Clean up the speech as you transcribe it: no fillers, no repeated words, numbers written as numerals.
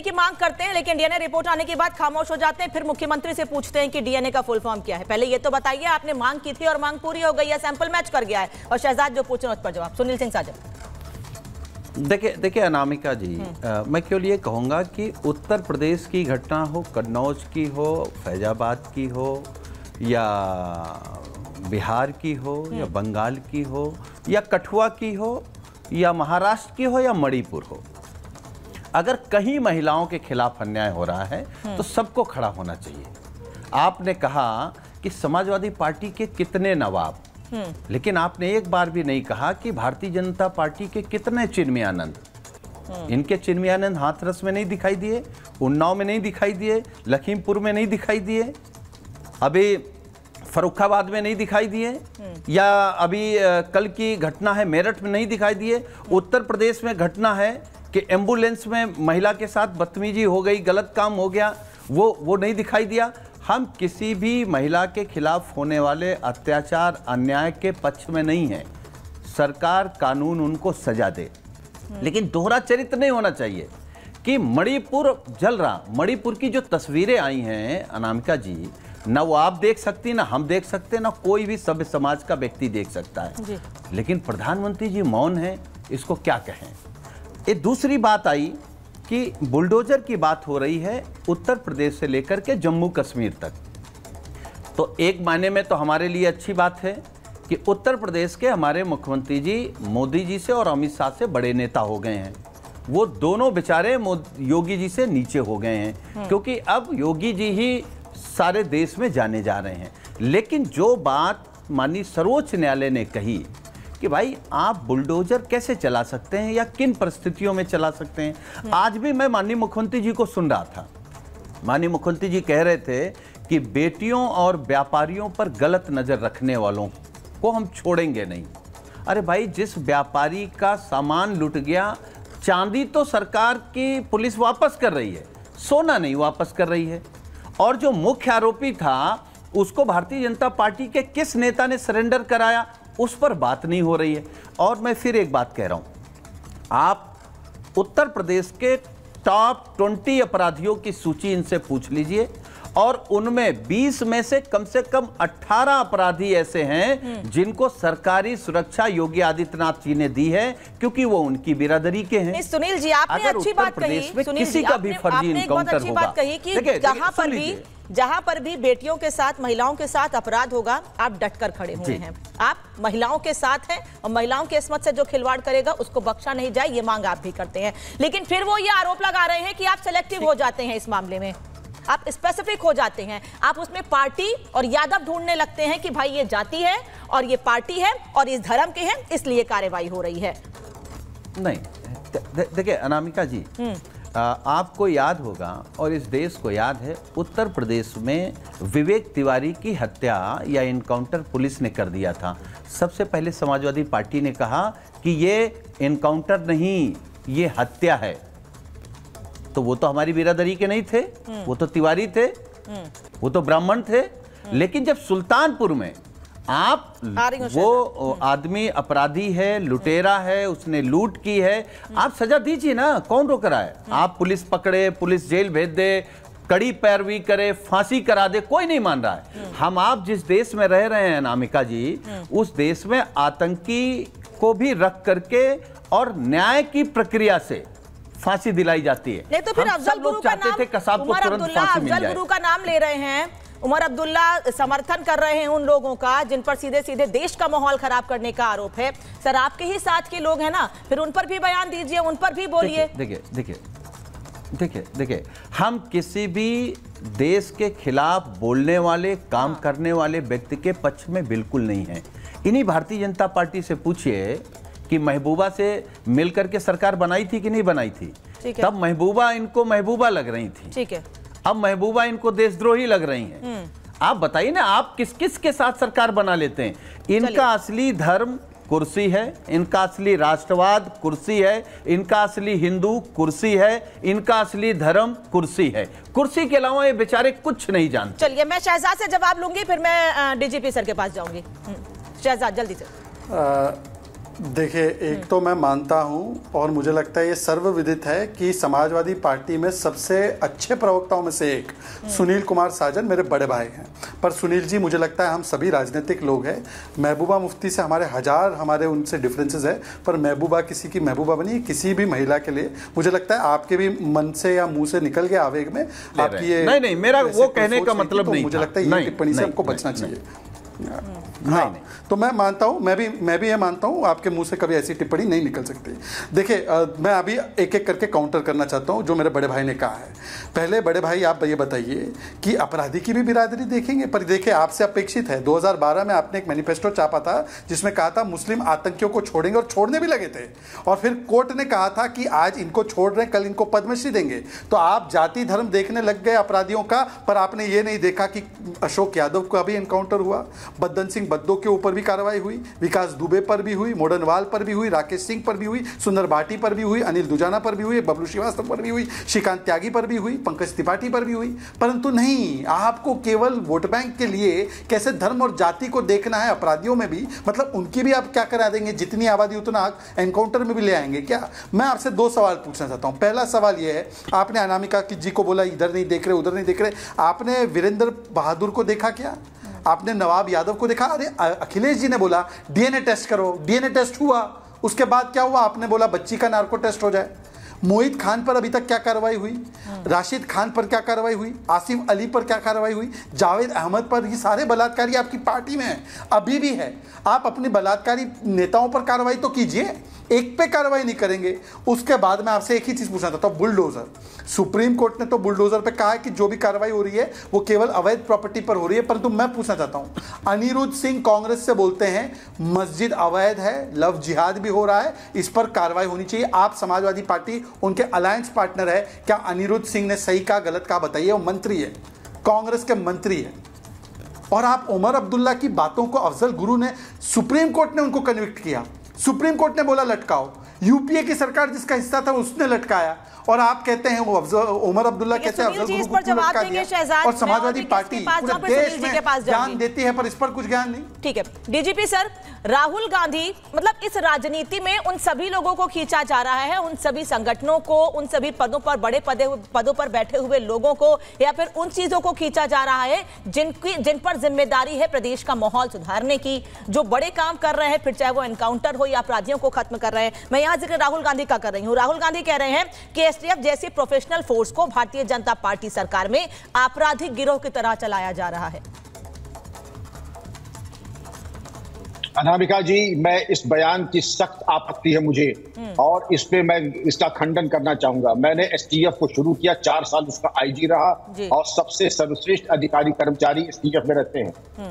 की मांग करते हैं, लेकिन डीएनए रिपोर्ट आने के बाद खामोश हो जाते हैं, फिर मुख्यमंत्री से पूछते हैं कि डीएनए का फुल फॉर्म क्या है। पहले ये तो बताइए, आपने मांग की थी और मांग पूरी हो गई है, सैंपल मैच कर गया है, और शहजाद जो पूछ रहे हैं उस पर जवाब। सुनील सिंह साजन। देखिए अनामिका जी, मैं केवल ये कहूँगा कि उत्तर प्रदेश की घटना हो, कन्नौज की हो, फैजाबाद की हो, या बिहार की हो, या बंगाल की हो, या कठुआ की हो, या महाराष्ट्र की हो, या मणिपुर हो, अगर कहीं महिलाओं के खिलाफ अन्याय हो रहा है तो सबको खड़ा होना चाहिए। आपने कहा कि समाजवादी पार्टी के कितने नवाब, लेकिन आपने एक बार भी नहीं कहा कि भारतीय जनता पार्टी के कितने चिन्मयानंद। इनके चिन्मयानंद हाथरस में नहीं दिखाई दिए, उन्नाव में नहीं दिखाई दिए, लखीमपुर में नहीं दिखाई दिए, अभी फर्रुखाबाद में नहीं दिखाई दिए, या अभी कल की घटना है मेरठ में नहीं दिखाई दिए। उत्तर प्रदेश में घटना है कि एम्बुलेंस में महिला के साथ बदतमीजी हो गई, गलत काम हो गया, वो नहीं दिखाई दिया। हम किसी भी महिला के खिलाफ होने वाले अत्याचार अन्याय के पक्ष में नहीं है। सरकार कानून उनको सजा दे, लेकिन दोहरा चरित्र नहीं होना चाहिए कि मणिपुर जल रहा। मणिपुर की जो तस्वीरें आई हैं अनामिका जी, ना वो आप देख सकती, ना हम देख सकते, ना कोई भी सभ्य समाज का व्यक्ति देख सकता है, लेकिन प्रधानमंत्री जी मौन है, इसको क्या कहें। ये दूसरी बात आई कि बुलडोजर की बात हो रही है उत्तर प्रदेश से लेकर के जम्मू कश्मीर तक। तो एक मायने में तो हमारे लिए अच्छी बात है कि उत्तर प्रदेश के हमारे मुख्यमंत्री जी मोदी जी से और अमित शाह से बड़े नेता हो गए हैं। वो दोनों बेचारे योगी जी से नीचे हो गए हैं, क्योंकि अब योगी जी ही सारे देश में जाने जा रहे हैं। लेकिन जो बात माननीय सर्वोच्च न्यायालय ने कही कि भाई आप बुलडोजर कैसे चला सकते हैं या किन परिस्थितियों में चला सकते हैं। आज भी मैं माननीय मुख्यमंत्री जी को सुन रहा था, माननीय मुख्यमंत्री जी कह रहे थे कि बेटियों और व्यापारियों पर गलत नजर रखने वालों को हम छोड़ेंगे नहीं। अरे भाई, जिस व्यापारी का सामान लुट गया, चांदी तो सरकार की पुलिस वापस कर रही है, सोना नहीं वापस कर रही है, और जो मुख्य आरोपी था उसको भारतीय जनता पार्टी के किस नेता ने सरेंडर कराया, उस पर बात नहीं हो रही है। और मैं फिर एक बात कह रहा हूं, आप उत्तर प्रदेश के टॉप 20 अपराधियों की सूची इनसे पूछ लीजिए, और उनमें 20 में से कम 18 अपराधी ऐसे हैं जिनको सरकारी सुरक्षा योगी आदित्यनाथ जी ने दी है, क्योंकि वो उनकी बिरादरी के हैं। सुनील जी, आपने अच्छी बात कही, किसी का भी फर्जी इनकाउंटर होगा, जहां पर भी बेटियों के साथ, महिलाओं के साथ अपराध होगा, आप डटकर खड़े हुए हैं। आप महिलाओं के साथ हैं, और महिलाओं के इस्मत से जो खिलवाड़ करेगा उसको बख्शा नहीं जाए, ये मांग आप भी करते हैं। लेकिन फिर वो ये आरोप लगा रहे हैं कि आप सेलेक्टिव हो जाते हैं, इस मामले में आप स्पेसिफिक हो जाते हैं, आप उसमें पार्टी और यादव ढूंढने लगते हैं कि भाई ये जाति है और ये पार्टी है और इस धर्म के हैं, इसलिए कार्रवाई हो रही है। नहीं, देखिए अनामिका जी, आपको याद होगा और इस देश को याद है, उत्तर प्रदेश में विवेक तिवारी की हत्या या इनकाउंटर पुलिस ने कर दिया था। सबसे पहले समाजवादी पार्टी ने कहा कि ये इनकाउंटर नहीं, ये हत्या है। तो वो तो हमारी बिरादरी के नहीं थे, वो तो तिवारी थे, वो तो ब्राह्मण थे। लेकिन जब सुल्तानपुर में आप वो आदमी अपराधी है, लुटेरा है, उसने लूट की है, आप सजा दीजिए ना, कौन रोक रहा है। आप पुलिस पकड़े, पुलिस जेल भेज दे, कड़ी पैरवी करे, फांसी करा दे, कोई नहीं मान रहा है। हम आप जिस देश में रह रहे हैं अनामिका जी, उस देश में आतंकी को भी रख करके और न्याय की प्रक्रिया से फांसी दिलाई जाती है। नहीं तो फिर अफजल गुरु का नाम, अफजल गुरु का नाम ले रहे हैं, उमर अब्दुल्ला समर्थन कर रहे हैं उन लोगों का जिन पर सीधे सीधे देश का माहौल खराब करने का आरोप है। सर, आपके ही साथ के लोग हैं ना, फिर उन पर भी बयान दीजिए, उन पर भी बोलिए। देखिए, हम किसी भी देश के खिलाफ बोलने वाले, काम करने वाले व्यक्ति के पक्ष में बिल्कुल नहीं है। इन्हीं भारतीय जनता पार्टी से पूछिए कि महबूबा से मिलकर के सरकार बनाई थी कि नहीं बनाई थी। तब महबूबा इनको महबूबा लग रही थी, ठीक है, अब महबूबा इनको देशद्रोही लग रही हैं। आप बताइए ना, आप किस किस के साथ सरकार बना लेते हैं। इनका असली धर्म कुर्सी है, इनका असली राष्ट्रवाद कुर्सी है, इनका असली हिंदू कुर्सी है, इनका असली धर्म कुर्सी है। कुर्सी के अलावा ये बेचारे कुछ नहीं जानते। चलिए, मैं शहजाद से जवाब लूंगी, फिर मैं डीजीपी सर के पास जाऊंगी। शहजाद, जल्दी से। देखिए, एक तो मैं मानता हूं और मुझे लगता है ये सर्वविदित है कि समाजवादी पार्टी में सबसे अच्छे प्रवक्ताओं में से एक सुनील कुमार साजन मेरे बड़े भाई हैं। पर सुनील जी, मुझे लगता है हम सभी राजनीतिक लोग हैं। महबूबा मुफ्ती से हमारे उनसे डिफरेंसेस है, पर महबूबा किसी की महबूबा बनी किसी भी महिला के लिए। मुझे लगता है आपके भी मन से या मुंह से निकल गया आवेग में आपकी ये नहीं, मेरा वो कहने का मतलब नहीं। मुझे लगता है ये टिप्पणी से हमको बचना चाहिए। हाँ, तो मैं मानता हूं, मैं भी ये मानता हूं, आपके मुंह से कभी ऐसी टिप्पणी नहीं निकल सकती। देखिए, मैं अभी एक एक करके काउंटर करना चाहता हूं जो मेरे बड़े भाई ने कहा है। पहले बड़े भाई, आप ये बताइए कि अपराधी की भी बिरादरी देखेंगे, पर देखिए आपसे अपेक्षित है। 2012 में आपने एक मैनिफेस्टो छापा था जिसमें कहा था मुस्लिम आतंकियों को छोड़ेंगे, और छोड़ने भी लगे थे। और फिर कोर्ट ने कहा था कि आज इनको छोड़ रहे हैं, कल इनको पद्मश्री देंगे। तो आप जाति धर्म देखने लग गए अपराधियों का, पर आपने ये नहीं देखा कि अशोक यादव का भी एनकाउंटर हुआ, बद्दन सिंह बद्दो के ऊपर भी कार्रवाई हुई, विकास दुबे पर भी हुई, मोडनवाल पर भी हुई, राकेश सिंह पर भी हुई, सुंदर भाटी पर भी हुई, अनिल दुजाना पर भी हुई, बबलू श्रीवास्तव पर भी हुई, श्रीकांत त्यागी पर भी हुई, पंकज त्रिपाठी पर भी हुई। परंतु नहीं, आपको केवल वोट बैंक के लिए कैसे धर्म और जाति को देखना है। अपराधियों में भी, मतलब उनकी भी आप क्या करा देंगे, जितनी आबादी उतना एनकाउंटर में भी ले आएंगे क्या? मैं आपसे दो सवाल पूछना चाहता हूं। पहला सवाल यह है, आपने अनामिका जी को बोला इधर नहीं देख रहे, उधर नहीं देख रहे। आपने वीरेंद्र बहादुर को देखा क्या? आपने नवाब यादव को देखा? अरे अखिलेश जी ने बोला डीएनए टेस्ट करो, डीएनए टेस्ट हुआ। उसके बाद क्या हुआ? आपने बोला बच्ची का नार्को टेस्ट हो जाए। मोहित खान पर अभी तक क्या कार्रवाई हुई? राशिद खान पर क्या कार्रवाई हुई? आसिफ अली पर क्या कार्रवाई हुई? जावेद अहमद पर? ये सारे बलात्कारी आपकी पार्टी में हैं, अभी भी है। आप अपने बलात्कारी नेताओं पर कार्रवाई तो कीजिए, एक पे कार्रवाई नहीं करेंगे। उसके बाद मैं आपसे एक ही चीज पूछना चाहता हूं, बुलडोजर। सुप्रीम कोर्ट ने तो बुलडोजर पे कहा है कि जो भी कार्रवाई हो रही है वो केवल अवैध प्रॉपर्टी पर हो रही है। परंतु मैं पूछना चाहता हूं, अनिरुद्ध सिंह कांग्रेस से बोलते हैं मस्जिद अवैध है, लव जिहाद भी हो रहा है, इस पर कार्रवाई होनी चाहिए। आप समाजवादी पार्टी उनके अलायंस पार्टनर है, क्या अनिरुद्ध सिंह ने सही कहा गलत कहा बताइए? वो मंत्री है, कांग्रेस के मंत्री है। और आप उमर अब्दुल्ला की बातों को अफजल गुरु ने, सुप्रीम कोर्ट ने उनको कन्विक्ट किया, सुप्रीम कोर्ट ने बोला लटकाओ, यूपीए की सरकार जिसका हिस्सा था उसने लटकाया, और आप कहते हैं वो उमर अब्दुल्ला कहते हैं अफजल गुरु को लटका दिया। और समाजवादी पार्टी पूरे देश में ज्ञान देती है, पर इस पर कुछ ज्ञान नहीं। ठीक है डीजीपी सर, राहुल गांधी, मतलब इस राजनीति में उन सभी लोगों को खींचा जा रहा है, उन सभी संगठनों को, उन सभी पदों पर, बड़े पदों पर बैठे हुए लोगों को, या फिर उन चीजों को खींचा जा रहा है जिन पर जिम्मेदारी है प्रदेश का माहौल सुधारने की, जो बड़े काम कर रहे हैं, फिर चाहे वो एनकाउंटर हो या अपराधियों को खत्म कर रहे हैं। मैं यहाँ जिक्र राहुल गांधी का कर रही हूँ। राहुल गांधी कह रहे हैं कि एसटीएफ जैसी प्रोफेशनल फोर्स को भारतीय जनता पार्टी सरकार में आपराधिक गिरोह की तरह चलाया जा रहा है। अनामिका जी, मैं इस बयान की सख्त आपत्ति है मुझे, और इस पे मैं इसका खंडन करना चाहूंगा। मैंने एसटीएफ को शुरू किया, 4 साल उसका आईजी रहा, और सबसे सर्वश्रेष्ठ अधिकारी कर्मचारी एसटीएफ में रहते हैं।